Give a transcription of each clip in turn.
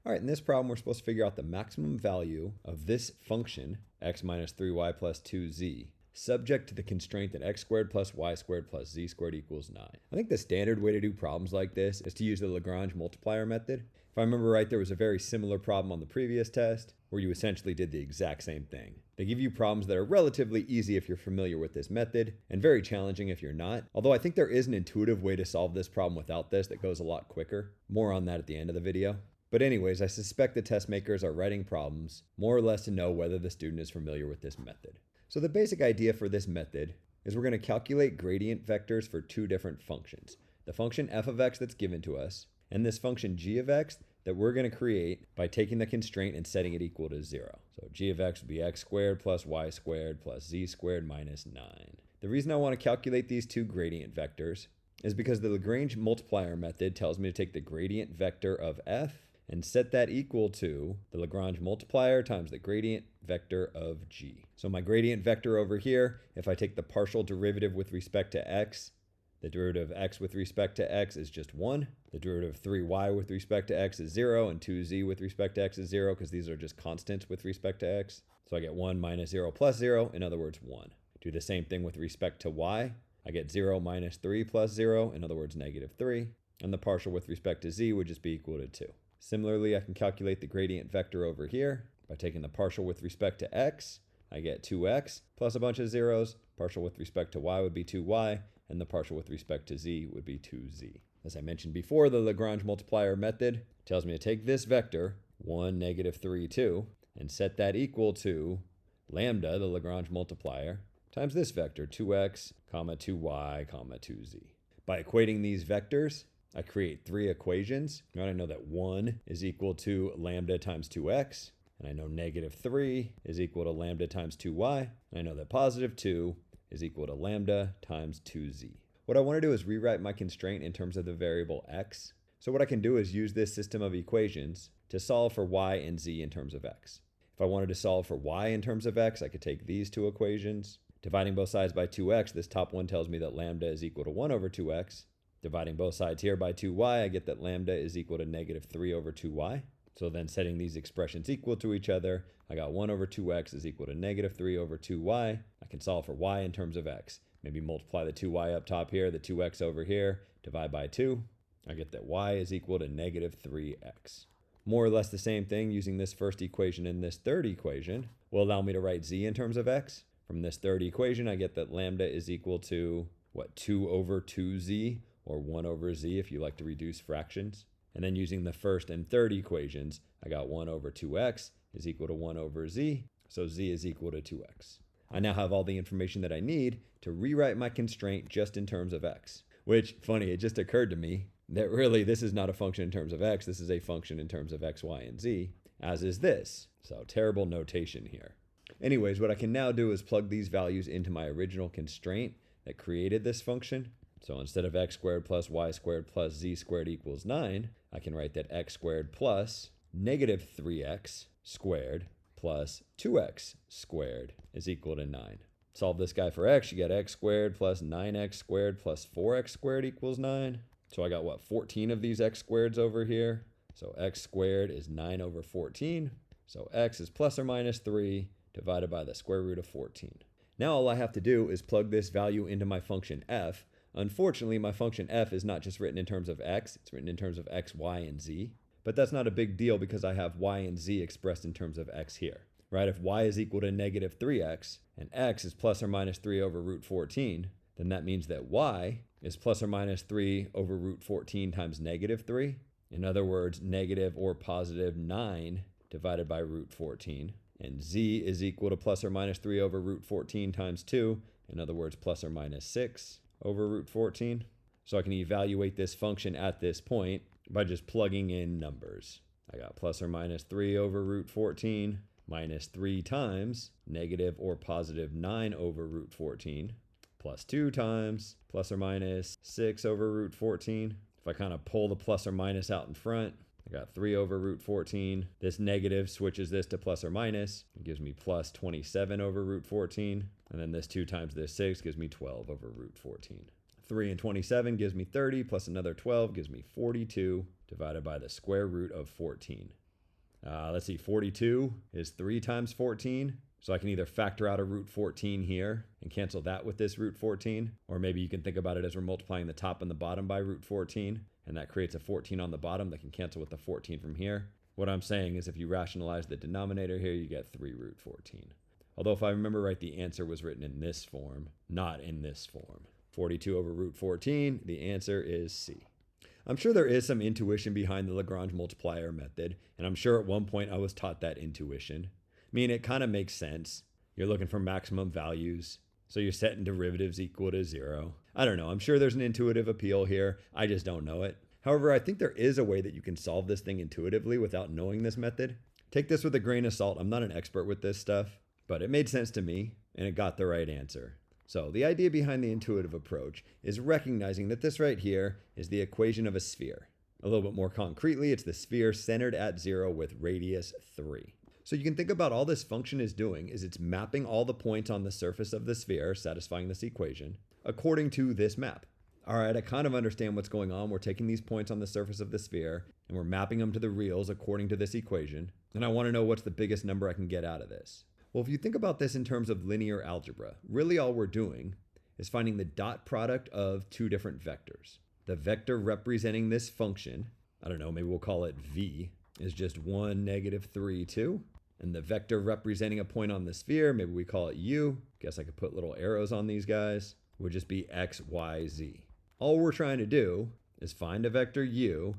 All right, in this problem, we're supposed to figure out the maximum value of this function, x minus 3y plus 2z, subject to the constraint that x squared plus y squared plus z squared equals 9. I think the standard way to do problems like this is to use the Lagrange multiplier method. If I remember right, there was a very similar problem on the previous test where you essentially did the exact same thing. They give you problems that are relatively easy if you're familiar with this method and very challenging if you're not. Although I think there is an intuitive way to solve this problem without this that goes a lot quicker. More on that at the end of the video. But anyways, I suspect the test makers are writing problems more or less to know whether the student is familiar with this method. So the basic idea for this method is we're going to calculate gradient vectors for two different functions. The function f of x that's given to us, and this function g of x that we're going to create by taking the constraint and setting it equal to 0. So g of x would be x squared plus y squared plus z squared minus 9. The reason I want to calculate these two gradient vectors is because the Lagrange multiplier method tells me to take the gradient vector of f and set that equal to the Lagrange multiplier times the gradient vector of g. So my gradient vector over here, if I take the partial derivative with respect to x, the derivative of x with respect to x is just 1. The derivative of 3y with respect to x is 0, and 2z with respect to x is 0, because these are just constants with respect to x. So I get 1 minus 0 plus 0, in other words, 1. Do the same thing with respect to y. I get 0 minus 3 plus 0, in other words, negative 3. And the partial with respect to z would just be equal to 2. Similarly, I can calculate the gradient vector over here by taking the partial with respect to x. I get 2x plus a bunch of zeros. Partial with respect to y would be 2y, and the partial with respect to z would be 2z. As I mentioned before, the Lagrange multiplier method tells me to take this vector, 1, negative 3, 2, and set that equal to lambda, the Lagrange multiplier, times this vector, 2x, comma 2y, comma 2z. By equating these vectors, I create three equations. I know that 1 is equal to lambda times 2x, and I know negative 3 is equal to lambda times 2y, and I know that positive 2 is equal to lambda times 2z. What I want to do is rewrite my constraint in terms of the variable x. So what I can do is use this system of equations to solve for y and z in terms of x. If I wanted to solve for y in terms of x, I could take these two equations. Dividing both sides by 2x, this top one tells me that lambda is equal to 1 over 2x. Dividing both sides here by 2y, I get that lambda is equal to negative 3 over 2y. So then setting these expressions equal to each other, I got 1 over 2x is equal to negative 3 over 2y. I can solve for y in terms of x. Maybe multiply the 2y up top here, the 2x over here, divide by 2. I get that y is equal to negative 3x. More or less the same thing using this first equation and this third equation will allow me to write z in terms of x. From this third equation, I get that lambda is equal to, 2 over 2z, or 1 over z if you like to reduce fractions. And then using the first and third equations, I got 1 over 2x is equal to 1 over z, so z is equal to 2x. I now have all the information that I need to rewrite my constraint just in terms of x. Which, funny, it just occurred to me that really this is not a function in terms of x, this is a function in terms of x, y, and z, as is this. So terrible notation here. Anyways, what I can now do is plug these values into my original constraint that created this function. So instead of x squared plus y squared plus z squared equals 9, I can write that x squared plus negative 3x squared plus 2x squared is equal to 9. Solve this guy for x, you get x squared plus 9x squared plus 4x squared equals 9. So I got 14 of these x squareds over here. So x squared is 9 over 14. So x is plus or minus 3 divided by the square root of 14. Now all I have to do is plug this value into my function f. Unfortunately, my function f is not just written in terms of x, it's written in terms of x, y, and z. But that's not a big deal because I have y and z expressed in terms of x here, right? If y is equal to negative 3x and x is plus or minus 3 over root 14, then that means that y is plus or minus 3 over root 14 times negative 3. In other words, negative or positive 9 divided by root 14. And z is equal to plus or minus 3 over root 14 times 2. In other words, plus or minus 6 over root 14. So I can evaluate this function at this point by just plugging in numbers. I got plus or minus 3 over root 14 minus 3 times negative or positive 9 over root 14 plus 2 times plus or minus 6 over root 14. If I kind of pull the plus or minus out in front, I got 3 over root 14. This negative switches this to plus or minus. It gives me plus 27 over root 14. And then this 2 times this 6 gives me 12 over root 14. 3 and 27 gives me 30, plus another 12 gives me 42, divided by the square root of 14. Let's see, 42 is 3 times 14. So I can either factor out a root 14 here and cancel that with this root 14, or maybe you can think about it as we're multiplying the top and the bottom by root 14, and that creates a 14 on the bottom that can cancel with the 14 from here. What I'm saying is if you rationalize the denominator here, you get 3 root 14. Although if I remember right, the answer was written in this form, not in this form. 42 over root 14, the answer is C. I'm sure there is some intuition behind the Lagrange multiplier method, and I'm sure at one point I was taught that intuition. I mean, it kind of makes sense. You're looking for maximum values, so you're setting derivatives equal to 0. I don't know. I'm sure there's an intuitive appeal here. I just don't know it. However, I think there is a way that you can solve this thing intuitively without knowing this method. Take this with a grain of salt. I'm not an expert with this stuff, but it made sense to me, and it got the right answer. So the idea behind the intuitive approach is recognizing that this right here is the equation of a sphere. A little bit more concretely, it's the sphere centered at 0 with radius 3. So you can think about all this function is doing is it's mapping all the points on the surface of the sphere, satisfying this equation, according to this map. All right, I kind of understand what's going on. We're taking these points on the surface of the sphere and we're mapping them to the reals according to this equation. And I want to know what's the biggest number I can get out of this. Well, if you think about this in terms of linear algebra, really all we're doing is finding the dot product of two different vectors. The vector representing this function, I don't know, maybe we'll call it V, is just 1, -3, 2. And the vector representing a point on the sphere, maybe we call it U. Guess I could put little arrows on these guys. Would just be X, Y, Z. All we're trying to do is find a vector U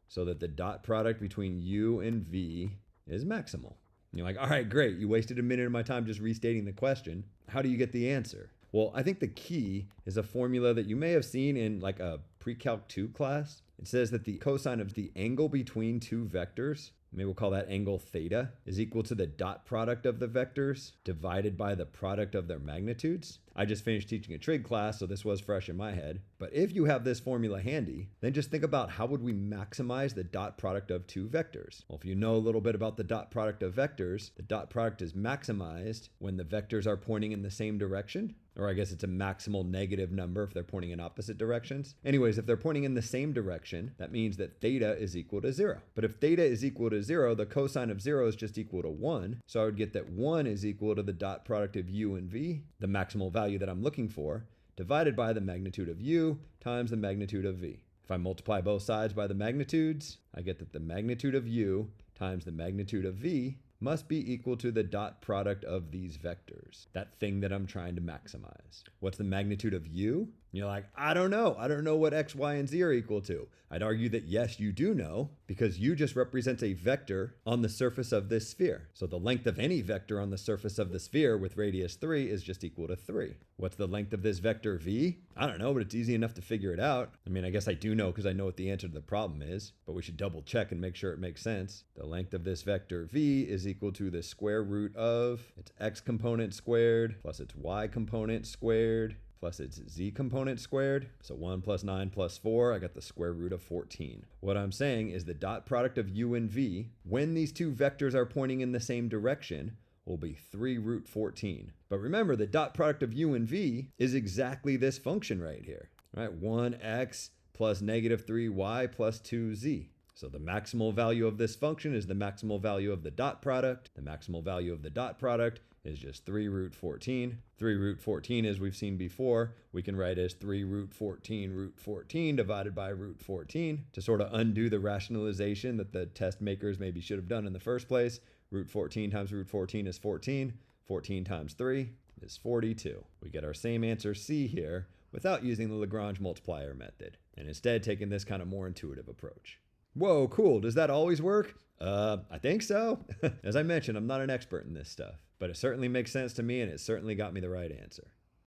so that the dot product between U and V is maximal. And you're like, all right, great. You wasted a minute of my time just restating the question. How do you get the answer? Well, I think the key is a formula that you may have seen in like a pre-calc 2 class. It says that the cosine of the angle between two vectors, maybe we'll call that angle theta, is equal to the dot product of the vectors divided by the product of their magnitudes. I just finished teaching a trig class, so this was fresh in my head. But if you have this formula handy, then just think about how would we maximize the dot product of two vectors. Well, if you know a little bit about the dot product of vectors, the dot product is maximized when the vectors are pointing in the same direction. Or I guess it's a maximal negative number if they're pointing in opposite directions. Anyways, if they're pointing in the same direction, that means that theta is equal to 0. But if theta is equal to 0, the cosine of 0 is just equal to 1. So I would get that 1 is equal to the dot product of u and v, the maximal value that I'm looking for, divided by the magnitude of u times the magnitude of v. If I multiply both sides by the magnitudes, I get that the magnitude of u times the magnitude of v must be equal to the dot product of these vectors, that thing that I'm trying to maximize. What's the magnitude of u? You're like, I don't know. I don't know what x, y, and z are equal to. I'd argue that yes, you do know, because u just represents a vector on the surface of this sphere. So the length of any vector on the surface of the sphere with radius 3 is just equal to 3. What's the length of this vector v? I don't know, but it's easy enough to figure it out. I mean, I guess I do know because I know what the answer to the problem is, but we should double check and make sure it makes sense. The length of this vector v is equal to the square root of its x component squared plus its y component squared plus its z component squared. So 1 plus 9 plus 4, I got the square root of 14. What I'm saying is the dot product of u and v, when these two vectors are pointing in the same direction, will be 3 root 14. But remember, the dot product of u and v is exactly this function right here, right? 1x plus -3y plus 2z. So the maximal value of this function is the maximal value of the dot product. The maximal value of the dot product is just 3 root 14. 3 root 14, as we've seen before, we can write as 3 root 14 divided by root 14 to sort of undo the rationalization that the test makers maybe should have done in the first place. Root 14 times root 14 is 14. 14 times 3 is 42. We get our same answer C here without using the Lagrange multiplier method, and instead taking this kind of more intuitive approach. Whoa, cool. Does that always work? I think so. As I mentioned, I'm not an expert in this stuff, but it certainly makes sense to me and it certainly got me the right answer.